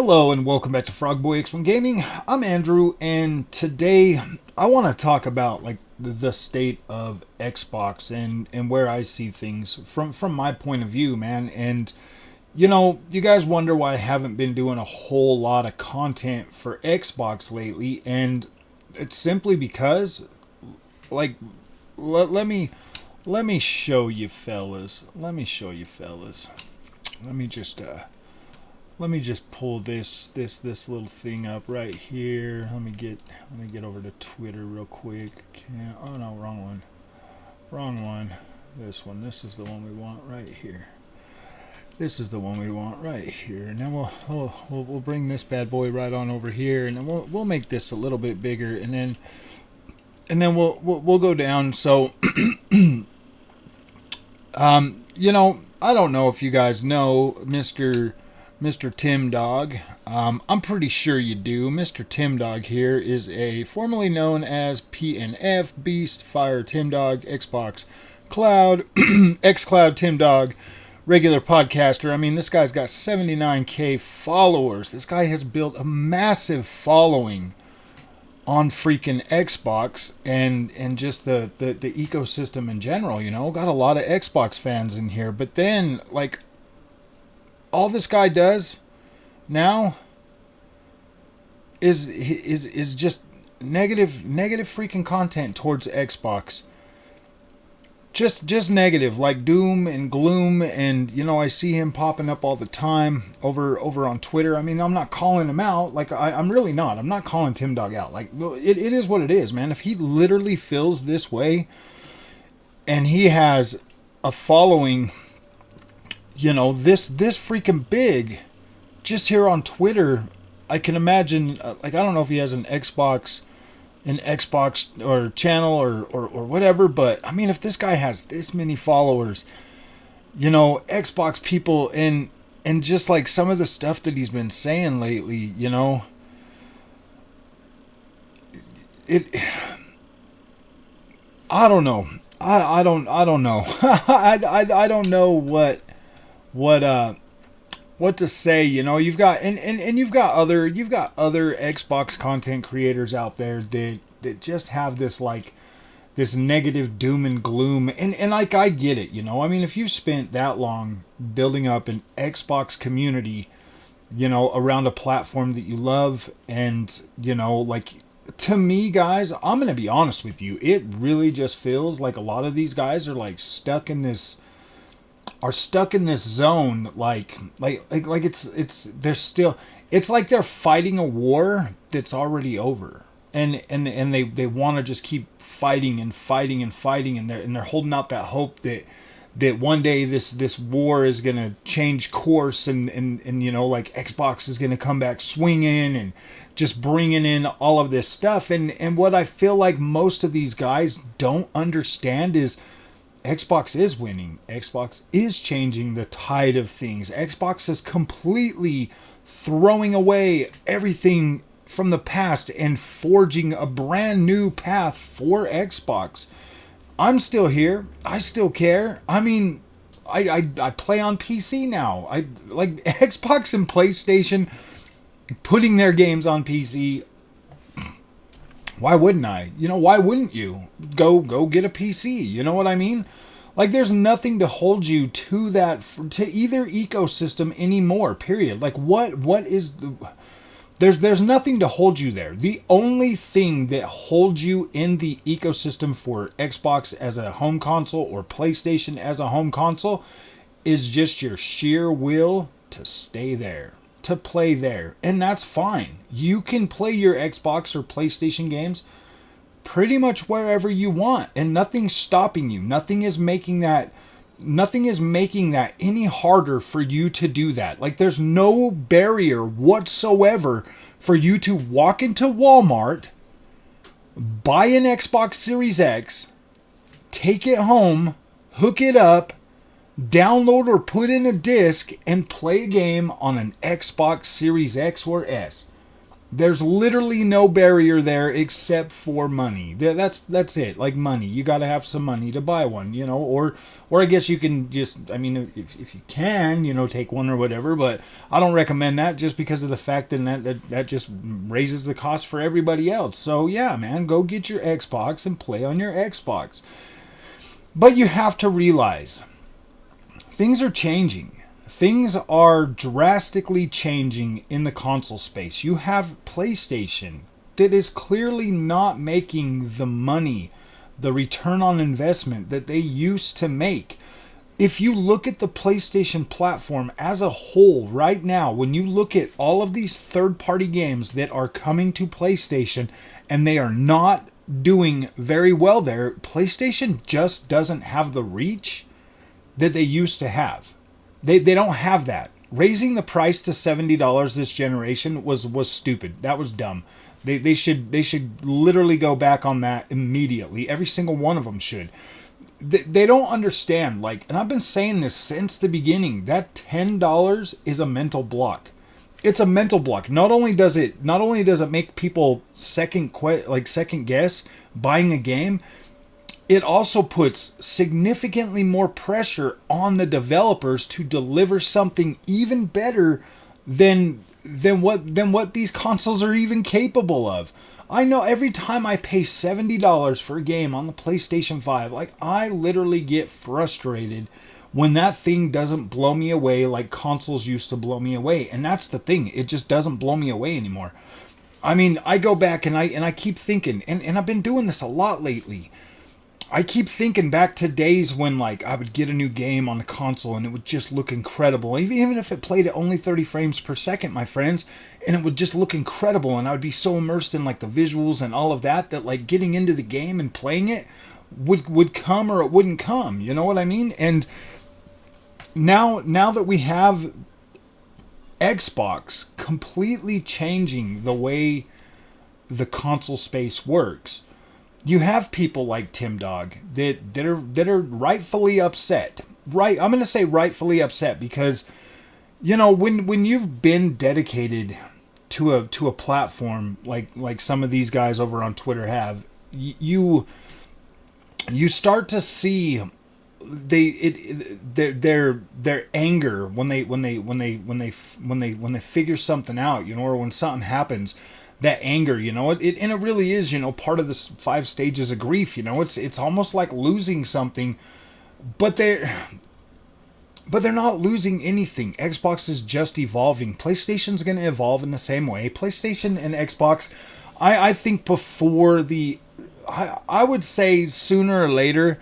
Hello and welcome back to Frogboy X1 Gaming. I'm Andrew, and today I want to talk about the state of Xbox and where I see things from my point of view, man. And you guys wonder why I haven't been doing a whole lot of content for Xbox lately, and it's simply because let me show you fellas. Let me just pull this little thing up right here. Let me get over to Twitter real quick. Oh no, wrong one. This one. This is the one we want right here. And then we'll bring this bad boy right on over here, and then we'll make this a little bit bigger, and then we'll go down. So I don't know if you guys know Mr. Tim Dog. I'm pretty sure you do. Mr. Tim Dog here is a formerly known as PNF Beast Fire Tim Dog, Xbox Cloud, xCloud Tim Dog, regular podcaster. I mean, this guy's got 79k followers. This guy has built a massive following on freaking Xbox and just the ecosystem in general, got a lot of Xbox fans in here. But then, all this guy does now is just negative freaking content towards Xbox. Just negative, like doom and gloom, and I see him popping up all the time over on Twitter. I mean, I'm not calling him out. I'm really not. I'm not calling Tim Dog out. It is what it is, man. If he literally feels this way and he has a following this freaking big, just here on Twitter, I can imagine, I don't know if he has an Xbox or channel or whatever, but I mean, if this guy has this many followers, Xbox people, and just some of the stuff that he's been saying lately, I don't know. I don't know. I don't know what to say. You've got you've got other Xbox content creators out there that just have this this negative doom and gloom, and I get it. I mean, if you've spent that long building up an Xbox community around a platform that you love, and to me, guys, I'm gonna be honest with you, it really just feels like a lot of these guys are stuck in this zone, it's like they're fighting a war that's already over, and they want to just keep fighting, and they're holding out that hope that one day this war is gonna change course, and Xbox is gonna come back swinging and just bringing in all of this stuff, and what I feel like most of these guys don't understand is Xbox is winning. Xbox is changing the tide of things. Xbox is completely throwing away everything from the past and forging a brand new path for Xbox. I'm still here. I still care. I mean, I play on PC now. I like Xbox and PlayStation putting their games on PC. Why wouldn't I? Why wouldn't you? Go get a PC. You know what I mean? There's nothing to hold you to either ecosystem anymore, period. What is there's nothing to hold you there. The only thing that holds you in the ecosystem for Xbox as a home console or PlayStation as a home console is just your sheer will to stay there, to play there, and that's fine. You can play your Xbox or PlayStation games pretty much wherever you want, and nothing's stopping you. Nothing is making that any harder for you to do that. There's no barrier whatsoever for you to walk into Walmart, buy an Xbox Series X, take it home, hook it up, download or put in a disc, and play a game on an Xbox Series X or S. There's literally no barrier there except for money. That's it. Like money. You got to have some money to buy one, or I guess you can just, I mean, if you can, take one or whatever, but I don't recommend that just because of the fact that just raises the cost for everybody else. So yeah, man, go get your Xbox and play on your Xbox. But you have to realize things are changing. Things are drastically changing in the console space. You have PlayStation that is clearly not making the money, the return on investment that they used to make. If you look at the PlayStation platform as a whole right now, when you look at all of these third-party games that are coming to PlayStation and they are not doing very well there, PlayStation just doesn't have the reach that they used to have. They don't have that. Raising the price to $70 this generation was stupid. That was dumb. They should literally go back on that immediately. Every single one of them should. They don't understand, and I've been saying this since the beginning, that $10 is a mental block. It's a mental block. Not only does it make people second guess buying a game, it also puts significantly more pressure on the developers to deliver something even better than what these consoles are even capable of. I know every time I pay $70 for a game on the PlayStation 5, I literally get frustrated when that thing doesn't blow me away like consoles used to blow me away. And that's the thing, it just doesn't blow me away anymore. I mean, I go back and I keep thinking, and I've been doing this a lot lately. I keep thinking back to days when I would get a new game on the console and it would just look incredible. Even if it played at only 30 frames per second, my friends, and it would just look incredible, and I would be so immersed in the visuals and all of that getting into the game and playing it would come or it wouldn't come. You know what I mean? And now that we have Xbox completely changing the way the console space works, you have people like Tim Dog that are rightfully upset. Right, I'm going to say rightfully upset because, when you've been dedicated to a platform like some of these guys over on Twitter have, you start to see their anger when they figure something out, or when something happens. That anger, it really is, part of the 5 stages of grief. It's almost like losing something, but they're not losing anything. Xbox is just evolving. PlayStation's going to evolve in the same way. PlayStation and Xbox, I think I would say sooner or later,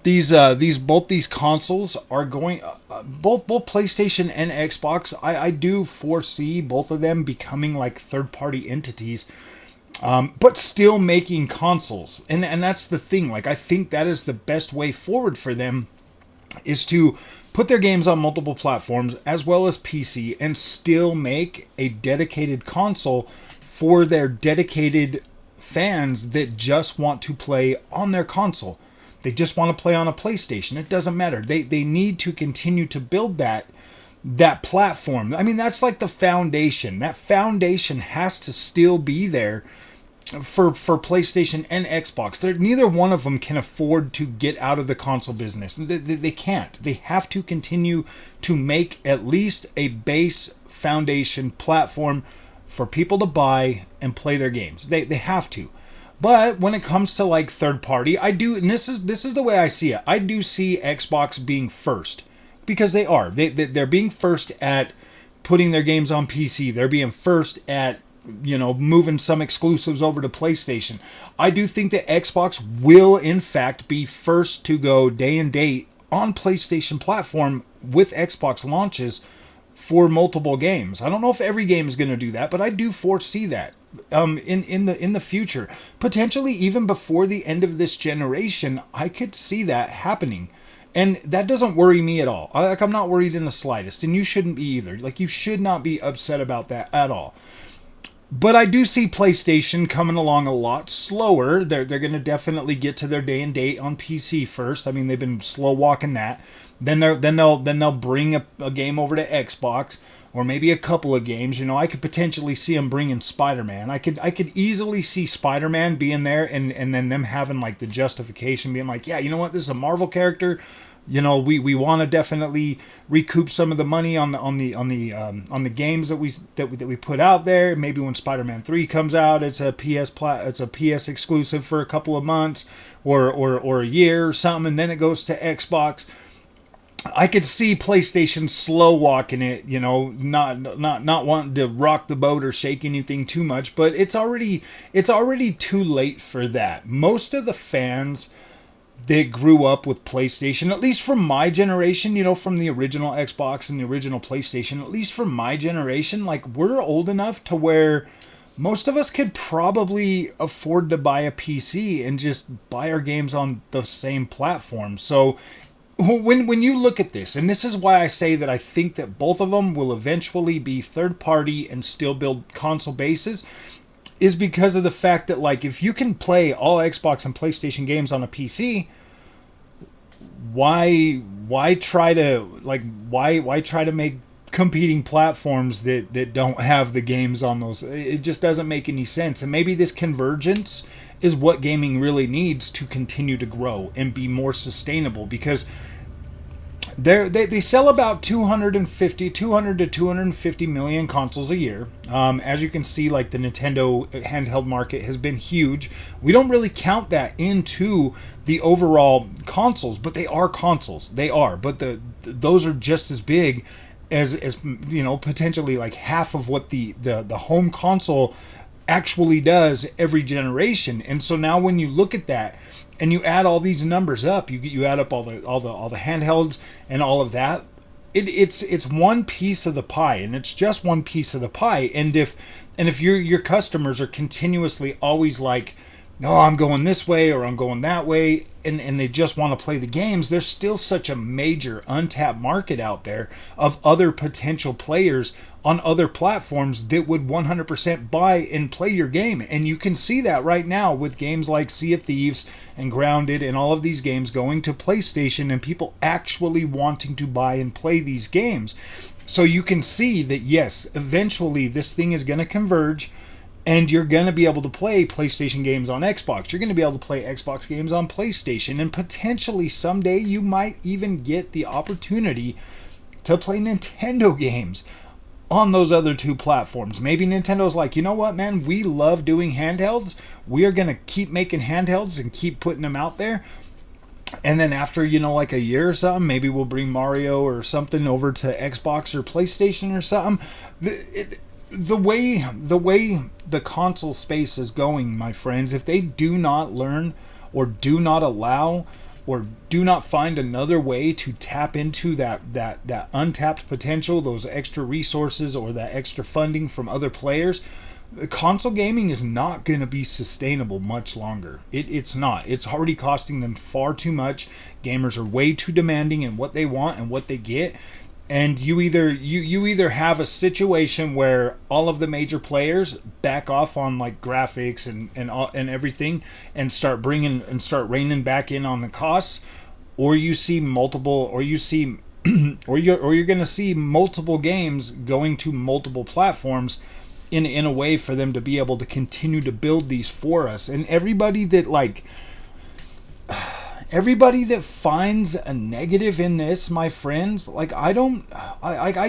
both these consoles are going, both PlayStation and Xbox, I do foresee both of them becoming third-party entities, but still making consoles. And that's the thing. I think that is the best way forward for them, is to put their games on multiple platforms as well as PC and still make a dedicated console for their dedicated fans that just want to play on their console. They just want to play on a PlayStation. It doesn't matter. They need to continue to build that platform. I mean, that's the foundation. That foundation has to still be there for PlayStation and Xbox. Neither one of them can afford to get out of the console business. They can't. They have to continue to make at least a base foundation platform for people to buy and play their games. They have to. But when it comes to third party, I do, and this is the way I see it. I do see Xbox being first, because they are. They're being first at putting their games on PC. They're being first at moving some exclusives over to PlayStation. I do think that Xbox will in fact be first to go day and date on PlayStation platform with Xbox launches for multiple games. I don't know if every game is going to do that, but I do foresee that. In the future, potentially even before the end of this generation, I could see that happening, and that doesn't worry me at all. I'm not worried in the slightest, and you shouldn't be either. You should not be upset about that at all. But I do see PlayStation coming along a lot slower. They're going to definitely get to their day and date on PC first. I mean, they've been slow walking that. Then they'll bring a game over to Xbox. or maybe a couple of games. You know, I could potentially see them bringing Spider-Man. I could easily see Spider-Man being there, and then them having like the justification being like, yeah, you know what, this is a Marvel character. You know, we want to definitely recoup some of the money on the games that we put out there. Maybe when Spider-Man 3 comes out, it's a PS exclusive for a couple of months or a year or something, and then it goes to Xbox. I could see PlayStation slow walking it, you know, not wanting to rock the boat or shake anything too much, but it's already too late for that. Most of the fans that grew up with PlayStation, at least from my generation, you know, from the original Xbox and the original PlayStation, at least from my generation, like, we're old enough to where most of us could probably afford to buy a PC and just buy our games on the same platform. So when you look at this, and this is why I say that I think that both of them will eventually be third party and still build console bases, is because of the fact that, like, if you can play all Xbox and PlayStation games on a PC, why try to make competing platforms that don't have the games on those? It just doesn't make any sense. And maybe this convergence is what gaming really needs to continue to grow and be more sustainable, because they sell about 200 to 250 million consoles a year. As you can see, like, the Nintendo handheld market has been huge. We don't really count that into the overall consoles, but they are consoles. They are, but those are just as big as you know, potentially like half of what the home console actually does every generation. And so now when you look at that and you add all these numbers up, you add up all the handhelds and all of that, it's one piece of the pie, and it's just one piece of the pie. And if your customers are continuously always like, no, I'm going this way or I'm going that way, and they just want to play the games, there's still such a major untapped market out there of other potential players on other platforms that would 100% buy and play your game. And you can see that right now with games like Sea of Thieves and Grounded and all of these games going to PlayStation, and people actually wanting to buy and play these games. So you can see that, yes, eventually this thing is going to converge, and you're going to be able to play PlayStation games on Xbox. You're going to be able to play Xbox games on PlayStation. And potentially someday you might even get the opportunity to play Nintendo games on those other two platforms. Maybe Nintendo's like, you know what, man? We love doing handhelds. We are going to keep making handhelds and keep putting them out there. And then after, you know, like a year or something, maybe we'll bring Mario or something over to Xbox or PlayStation or something. The way the console space is going, my friends, if they do not learn or do not allow or do not find another way to tap into that untapped potential, those extra resources or that extra funding from other players, console gaming is not going to be sustainable much longer. It's not. It's already costing them far too much. Gamers are way too demanding in what they want and what they get. And you either have a situation where all of the major players back off on like graphics and everything and start reining back in on the costs, or you see multiple, or you're going to see multiple games going to multiple platforms in a way for them to be able to continue to build these for us. And everybody that finds a negative in this, my friends, like, I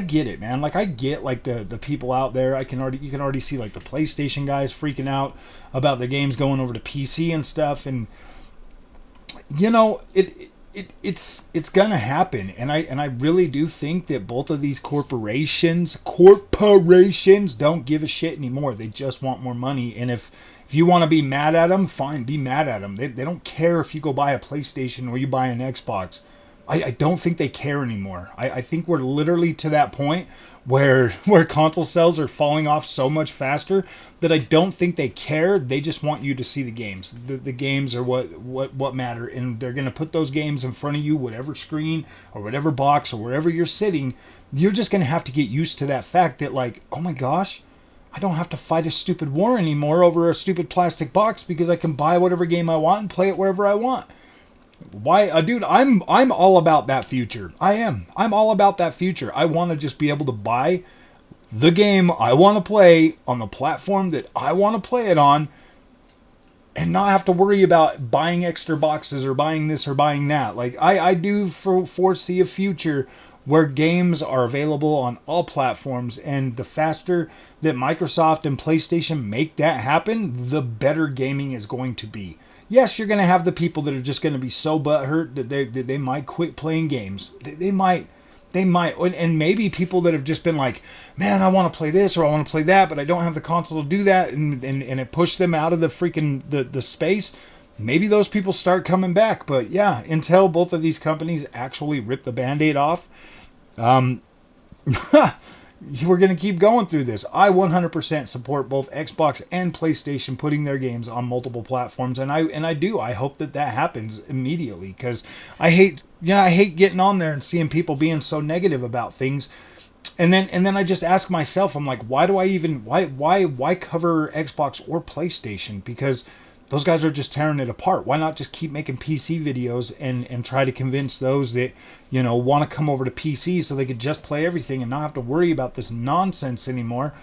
get it, man. Like, I get, like, the people out there. You can already see, like, the PlayStation guys freaking out about the games going over to PC and stuff. And, you know, it's gonna happen. And I really do think that both of these corporations don't give a shit anymore. They just want more money. And if you want to be mad at them, fine, be mad at them. They don't care if you go buy a PlayStation or you buy an Xbox. I don't think they care anymore. I think we're literally to that point where console sales are falling off so much faster that I don't think they care. They just want you to see the games. The games are what matter, and they're going to put those games in front of you, whatever screen or whatever box or wherever you're sitting. You're just going to have to get used to that fact that, like, oh my gosh, I don't have to fight a stupid war anymore over a stupid plastic box, because I can buy whatever game I want and play it wherever I want. Why, dude, I'm all about that future. I am. I'm all about that future. I want to just be able to buy the game I want to play on the platform that I want to play it on, and not have to worry about buying extra boxes or buying this or buying that. Like, I do foresee a future where games are available on all platforms, and the faster that Microsoft and PlayStation make that happen, the better gaming is going to be. Yes, you're going to have the people that are just going to be so butthurt that they might quit playing games. They might. And maybe people that have just been like, man, I want to play this or I want to play that, but I don't have the console to do that, and it pushed them out of the freaking the space. Maybe those people start coming back. But yeah, until both of these companies actually rip the Band-Aid off, we're going to keep going through this. I 100% support both Xbox and PlayStation putting their games on multiple platforms, and I do. I hope that happens immediately, because I hate getting on there and seeing people being so negative about things. And then I just ask myself, I'm like, why cover Xbox or PlayStation? Because those guys are just tearing it apart. Why not just keep making PC videos and try to convince those that, want to come over to PC so they could just play everything and not have to worry about this nonsense anymore?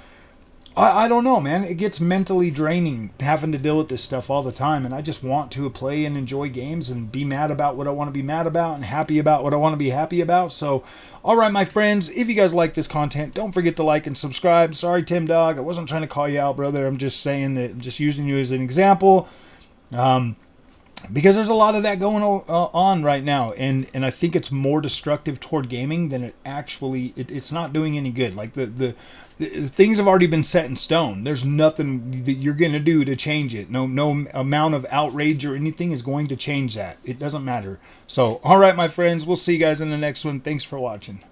I don't know, man. It gets mentally draining having to deal with this stuff all the time, and I just want to play and enjoy games and be mad about what I want to be mad about and happy about what I want to be happy about. So, alright, my friends, if you guys like this content, don't forget to like and subscribe. Sorry, Tim Dog, I wasn't trying to call you out, brother. I'm just saying that, I'm just using you as an example. Because there's a lot of that going on right now, and I think it's more destructive toward gaming than it actually. It's not doing any good. Like the things have already been set in stone. There's nothing that you're gonna do to change it. No amount of outrage or anything is going to change that. It doesn't matter. So, all right, my friends, we'll see you guys in the next one. Thanks for watching.